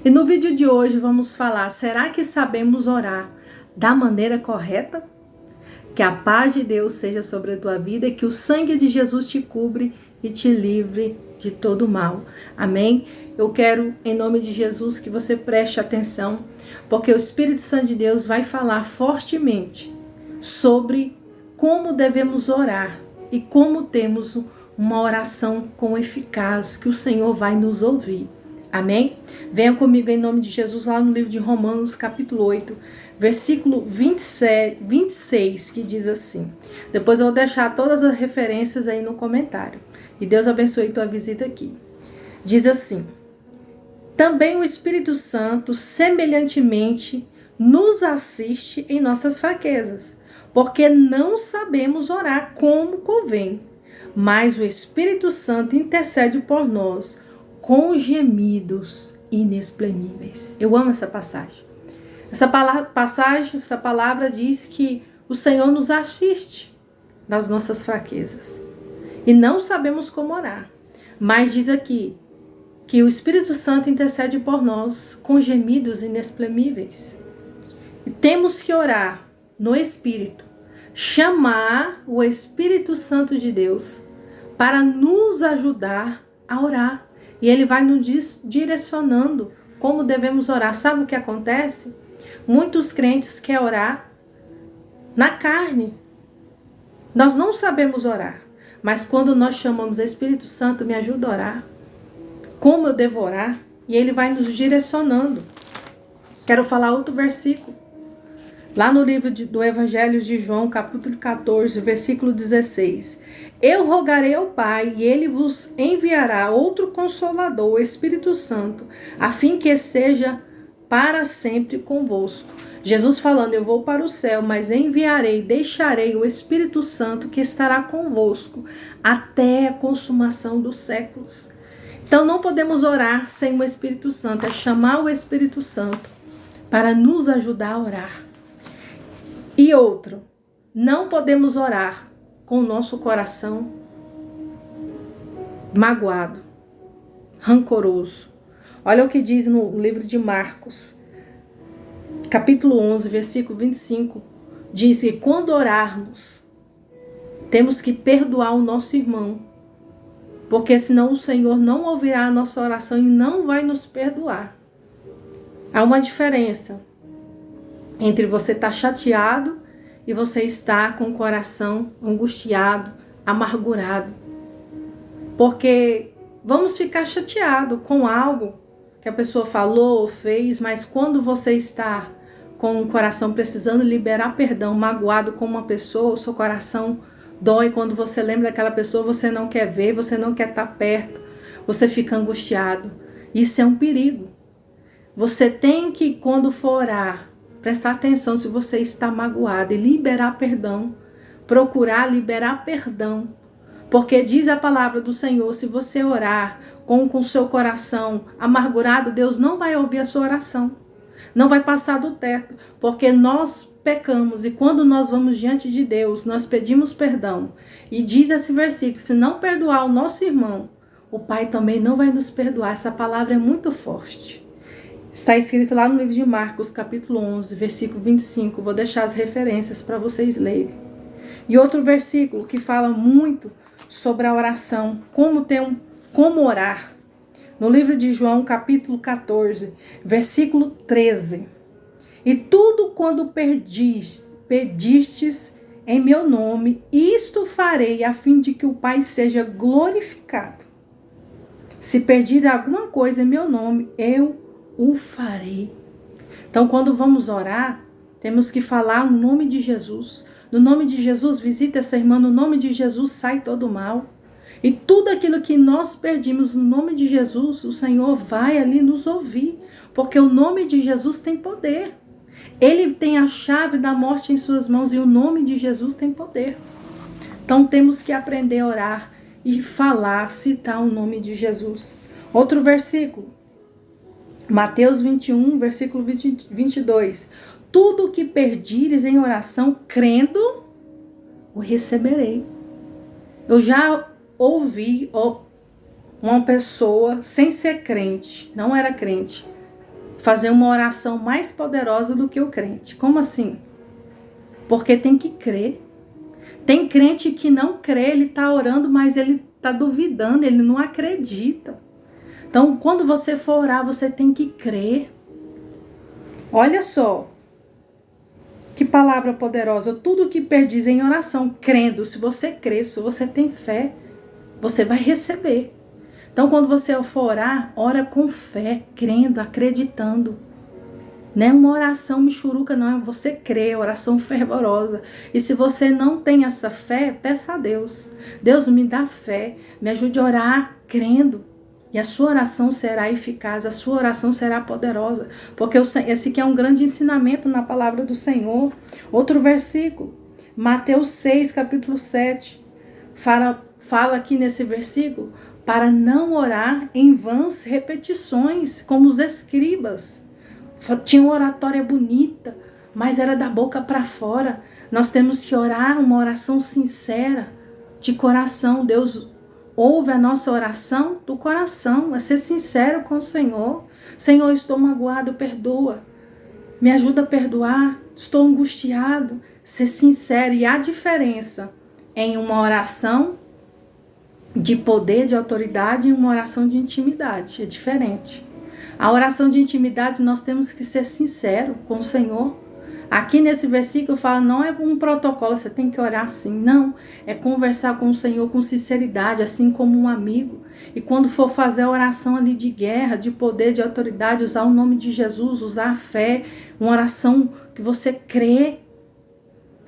E no vídeo de hoje vamos falar, será que sabemos orar da maneira correta? Que a paz de Deus seja sobre a tua vida e que o sangue de Jesus te cubra e te livre de todo mal. Amém? Eu quero, em nome de Jesus, que você preste atenção, porque o Espírito Santo de Deus vai falar fortemente sobre como devemos orar e como temos uma oração com eficaz, que o Senhor vai nos ouvir. Amém? Venha comigo em nome de Jesus lá no livro de Romanos, capítulo 8, versículo 26, que diz assim. Depois eu vou deixar todas as referências aí no comentário. E Deus abençoe tua visita aqui. Diz assim: também o Espírito Santo, semelhantemente, nos assiste em nossas fraquezas, porque não sabemos orar como convém. Mas o Espírito Santo intercede por nós com gemidos inexprimíveis. Eu amo essa passagem. Essa palavra diz que o Senhor nos assiste nas nossas fraquezas. E não sabemos como orar. Mas diz aqui que o Espírito Santo intercede por nós com gemidos inexprimíveis. E temos que orar no Espírito. Chamar o Espírito Santo de Deus para nos ajudar a orar. E ele vai nos direcionando como devemos orar. Sabe o que acontece? Muitos crentes querem orar na carne. Nós não sabemos orar. Mas quando nós chamamos o Espírito Santo, me ajuda a orar. Como eu devo orar? E ele vai nos direcionando. Quero falar outro versículo. Lá no livro do Evangelho de João, capítulo 14, versículo 16. Eu rogarei ao Pai, e ele vos enviará outro Consolador, o Espírito Santo, a fim que esteja para sempre convosco. Jesus falando, eu vou para o céu, mas enviarei, deixarei o Espírito Santo que estará convosco até a consumação dos séculos. Então não podemos orar sem o Espírito Santo, é chamar o Espírito Santo para nos ajudar a orar. E outro, não podemos orar com o nosso coração magoado, rancoroso. Olha o que diz no livro de Marcos, capítulo 11, versículo 25. Diz que quando orarmos, temos que perdoar o nosso irmão, porque senão o Senhor não ouvirá a nossa oração e não vai nos perdoar. Há uma diferença entre você estar chateado e você estar com o coração angustiado, amargurado. Porque vamos ficar chateado com algo que a pessoa falou ou fez, mas quando você está com o coração precisando liberar perdão, magoado com uma pessoa, o seu coração dói. Quando você lembra daquela pessoa, você não quer ver, você não quer estar perto, você fica angustiado. Isso é um perigo. Você tem que, quando for orar, prestar atenção se você está magoado e liberar perdão. Procurar liberar perdão. Porque diz a palavra do Senhor, se você orar com o seu coração amargurado, Deus não vai ouvir a sua oração. Não vai passar do teto. Porque nós pecamos e quando nós vamos diante de Deus, nós pedimos perdão. E diz esse versículo, se não perdoar o nosso irmão, o Pai também não vai nos perdoar. Essa palavra é muito forte. Está escrito lá no livro de Marcos, capítulo 11, versículo 25. Vou deixar as referências para vocês lerem. E outro versículo que fala muito sobre a oração, como orar. No livro de João, capítulo 14, versículo 13. E tudo quando pedistes em meu nome, isto farei a fim de que o Pai seja glorificado. Se pedir alguma coisa em meu nome, eu o farei. Então, quando vamos orar, temos que falar no nome de Jesus. No nome de Jesus, visita essa irmã. No nome de Jesus, sai todo o mal. E tudo aquilo que nós perdimos no nome de Jesus, o Senhor vai ali nos ouvir. Porque o nome de Jesus tem poder. Ele tem a chave da morte em suas mãos e o nome de Jesus tem poder. Então, temos que aprender a orar e falar, citar o nome de Jesus. Outro versículo. Mateus 21, versículo 22. Tudo o que perdires em oração, crendo, o receberei. Eu já ouvi uma pessoa sem ser crente, não era crente, fazer uma oração mais poderosa do que o crente. Como assim? Porque tem que crer. Tem crente que não crê, ele está orando, mas ele está duvidando, ele não acredita. Então, quando você for orar, você tem que crer. Olha só, que palavra poderosa. Tudo que perdiz em oração, crendo, se você crê, se você tem fé, você vai receber. Então, quando você for orar, ora com fé, crendo, acreditando. Não é uma oração michuruca, não, é você crer, oração fervorosa. E se você não tem essa fé, peça a Deus. Deus, me dá fé, me ajude a orar crendo. E a sua oração será eficaz, a sua oração será poderosa. Porque esse aqui é um grande ensinamento na palavra do Senhor. Outro versículo, Mateus 6, capítulo 7. Fala aqui nesse versículo, para não orar em vãs repetições, como os escribas. Tinha uma oratória bonita, mas era da boca para fora. Nós temos que orar uma oração sincera, de coração. Deus ouve a nossa oração do coração, é ser sincero com o Senhor. Senhor, estou magoado, perdoa. Me ajuda a perdoar, estou angustiado. Ser sincero. E há diferença em uma oração de poder, de autoridade, e uma oração de intimidade. É diferente. A oração de intimidade, nós temos que ser sinceros com o Senhor. Aqui nesse versículo fala, não é um protocolo, você tem que orar assim. Não, é conversar com o Senhor com sinceridade, assim como um amigo. E quando for fazer a oração ali de guerra, de poder, de autoridade, usar o nome de Jesus, usar a fé, uma oração que você crê.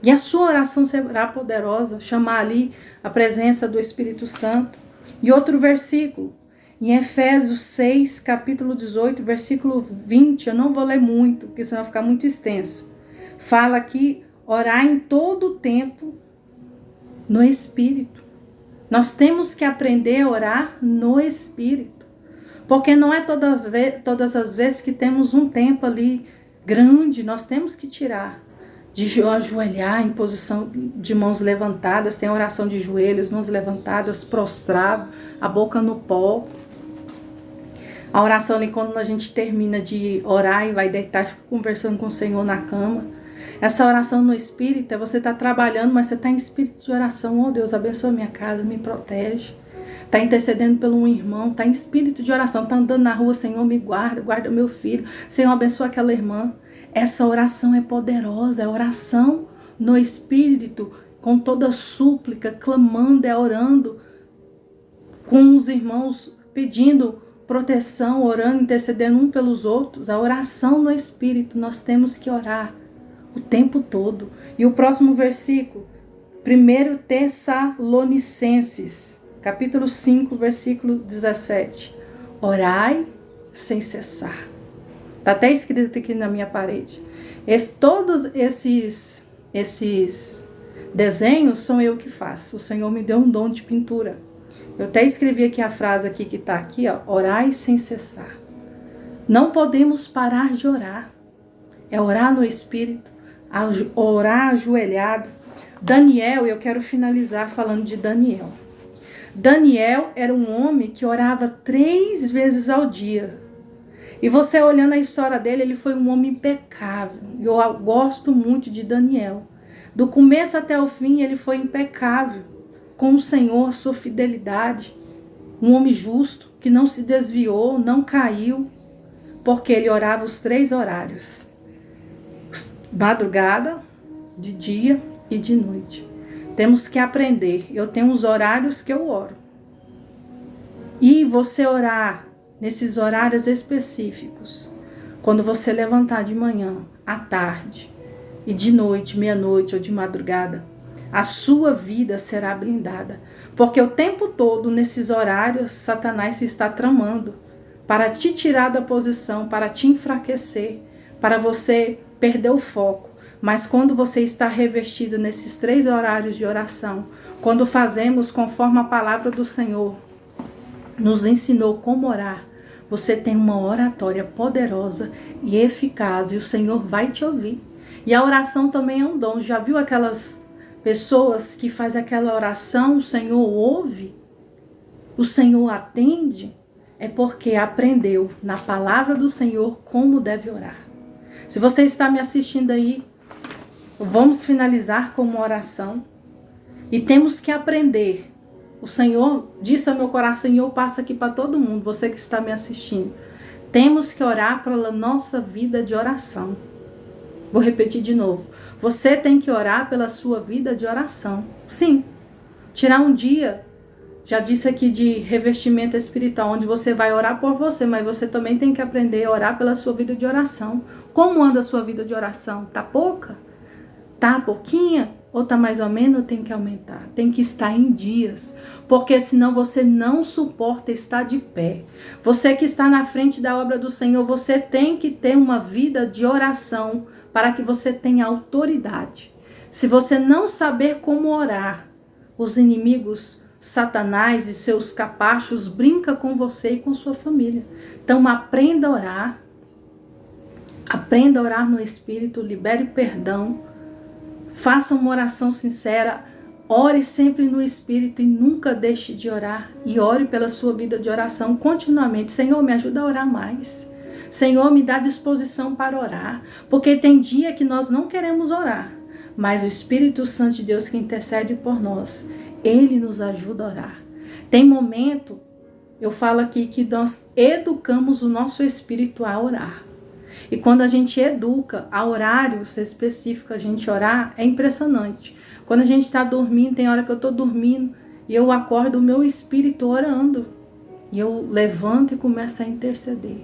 E a sua oração será poderosa, chamar ali a presença do Espírito Santo. E outro versículo, em Efésios 6, capítulo 18, versículo 20, eu não vou ler muito, porque senão vai ficar muito extenso. Fala aqui, orar em todo o tempo no Espírito. Nós temos que aprender a orar no Espírito. Porque não é todas as vezes que temos um tempo ali grande, nós temos que tirar. De ajoelhar em posição de mãos levantadas, tem oração de joelhos, mãos levantadas, prostrado, a boca no pó. A oração ali quando a gente termina de orar e vai deitar e fica conversando com o Senhor na cama. Essa oração no Espírito é você estar trabalhando, mas você está em espírito de oração. Oh Deus, abençoa minha casa, me protege. Está intercedendo pelo um irmão, está em espírito de oração, está andando na rua, Senhor, me guarda, guarda meu filho. Senhor, abençoa aquela irmã. Essa oração é poderosa, é oração no Espírito, com toda súplica, clamando, orando com os irmãos, pedindo proteção, orando, intercedendo um pelos outros. A oração no Espírito, nós temos que orar o tempo todo. E o próximo versículo, 1 Tessalonicenses, capítulo 5, versículo 17. Orai sem cessar. Está até escrito aqui na minha parede. Todos esses desenhos são eu que faço. O Senhor me deu um dom de pintura. Eu até escrevi aqui a frase aqui que está aqui, ó, orai sem cessar. Não podemos parar de orar. É orar no Espírito, orar ajoelhado. Daniel, eu quero finalizar falando de Daniel. Daniel era um homem que orava 3 vezes ao dia. E você olhando a história dele, ele foi um homem impecável. Eu gosto muito de Daniel. Do começo até o fim, ele foi impecável com o Senhor, a sua fidelidade. Um homem justo, que não se desviou, não caiu, porque ele orava os 3 horários. Madrugada, de dia e de noite. Temos que aprender. Eu tenho os horários que eu oro. E você orar nesses horários específicos, quando você levantar de manhã, à tarde, e de noite, meia-noite ou de madrugada, a sua vida será blindada. Porque o tempo todo, nesses horários, Satanás se está tramando para te tirar da posição, para te enfraquecer, para você perder o foco. Mas quando você está revestido nesses 3 horários de oração, quando fazemos conforme a palavra do Senhor nos ensinou como orar, você tem uma oratória poderosa e eficaz e o Senhor vai te ouvir. E a oração também é um dom. Já viu aquelas pessoas que fazem aquela oração, o Senhor ouve? O Senhor atende? é porque aprendeu na palavra do Senhor como deve orar. Se você está me assistindo aí, vamos finalizar com uma oração. E temos que aprender. O Senhor disse ao meu coração, e eu passo aqui para todo mundo, você que está me assistindo. Temos que orar pela nossa vida de oração. Vou repetir de novo. Você tem que orar pela sua vida de oração. Sim. Tirar um dia, já disse aqui, de revestimento espiritual, onde você vai orar por você, mas você também tem que aprender a orar pela sua vida de oração. Como anda a sua vida de oração? Tá pouca? Tá pouquinha? Ou tá mais ou menos? Tem que aumentar. Tem que estar em dias. Porque senão você não suporta estar de pé. Você que está na frente da obra do Senhor, você tem que ter uma vida de oração para que você tenha autoridade. Se você não saber como orar, os inimigos, Satanás e seus capachos brincam com você e com sua família. Então aprenda a orar. Aprenda a orar no Espírito, libere perdão. Faça uma oração sincera. Ore sempre no Espírito e nunca deixe de orar. E ore pela sua vida de oração continuamente. Senhor, me ajuda a orar mais. Senhor, me dá disposição para orar. Porque tem dia que nós não queremos orar. Mas o Espírito Santo de Deus que intercede por nós, Ele nos ajuda a orar. Tem momento, eu falo aqui, que nós educamos o nosso espírito a orar. E quando a gente educa a horários específicos a gente orar, é impressionante. Quando a gente está dormindo, tem hora que eu estou dormindo e eu acordo o meu espírito orando. E eu levanto e começo a interceder.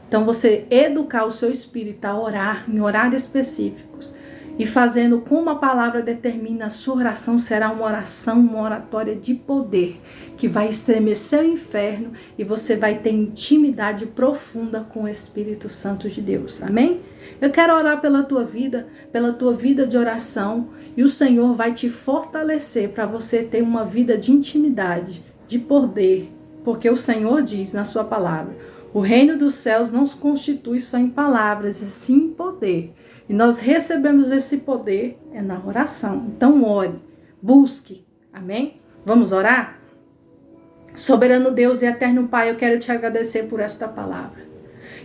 Então você educar o seu espírito a orar em horários específicos e fazendo como a palavra determina, a sua oração será uma oração, uma oratória de poder, que vai estremecer o inferno e você vai ter intimidade profunda com o Espírito Santo de Deus. Amém? Eu quero orar pela tua vida de oração, e o Senhor vai te fortalecer para você ter uma vida de intimidade, de poder, porque o Senhor diz na sua palavra, o reino dos céus não se constitui só em palavras, e sim em poder. E nós recebemos esse poder na oração. Então ore, busque. Amém? Vamos orar? Soberano Deus e eterno Pai, eu quero te agradecer por esta palavra.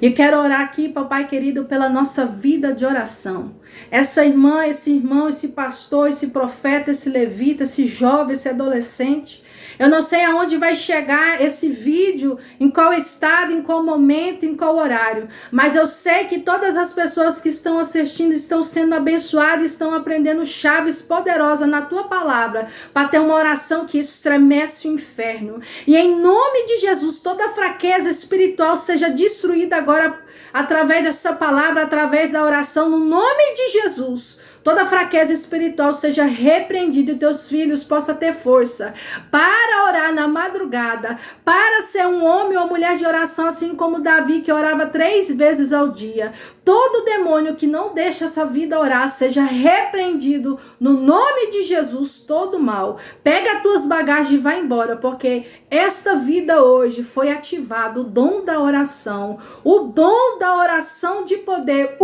E quero orar aqui, papai querido, pela nossa vida de oração. Essa irmã, esse irmão, esse pastor, esse profeta, esse levita, esse jovem, esse adolescente. Eu não sei aonde vai chegar esse vídeo, em qual estado, em qual momento, em qual horário. Mas eu sei que todas as pessoas que estão assistindo estão sendo abençoadas, estão aprendendo chaves poderosas na tua palavra, para ter uma oração que estremece o inferno. E em nome de Jesus, toda fraqueza espiritual seja destruída agora através dessa palavra, através da oração, no nome de Jesus. Toda fraqueza espiritual seja repreendida e teus filhos possam ter força para orar na madrugada, para ser um homem ou mulher de oração, assim como Davi, que orava 3 vezes ao dia. Todo demônio que não deixa essa vida orar seja repreendido no nome de Jesus, todo mal. Pega as tuas bagagens e vai embora, porque essa vida hoje foi ativado o dom da oração, o dom da oração de poder.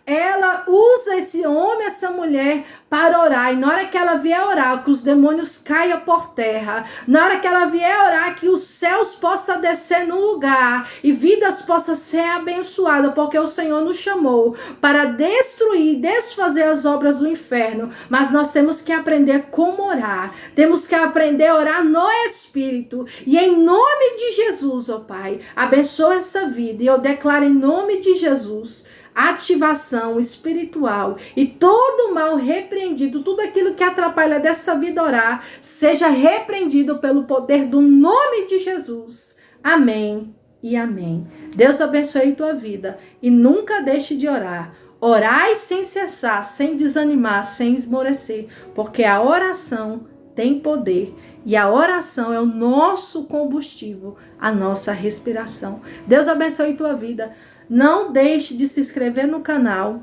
Ela usa esse homem, essa mulher, para orar. E na hora que ela vier orar, que os demônios caiam por terra. Na hora que ela vier orar, que os céus possam descer no lugar. E vidas possam ser abençoadas. Porque o Senhor nos chamou para destruir, desfazer as obras do inferno. Mas nós temos que aprender como orar. Temos que aprender a orar no Espírito. E em nome de Jesus, ó Pai, abençoa essa vida. E eu declaro em nome de Jesus ativação espiritual e todo mal repreendido, tudo aquilo que atrapalha dessa vida orar, seja repreendido pelo poder do nome de Jesus. Amém e amém. Deus abençoe tua vida e nunca deixe de orar. Orai sem cessar, sem desanimar, sem esmorecer, porque a oração tem poder e a oração é o nosso combustível, a nossa respiração. Deus abençoe tua vida. Não deixe de se inscrever no canal,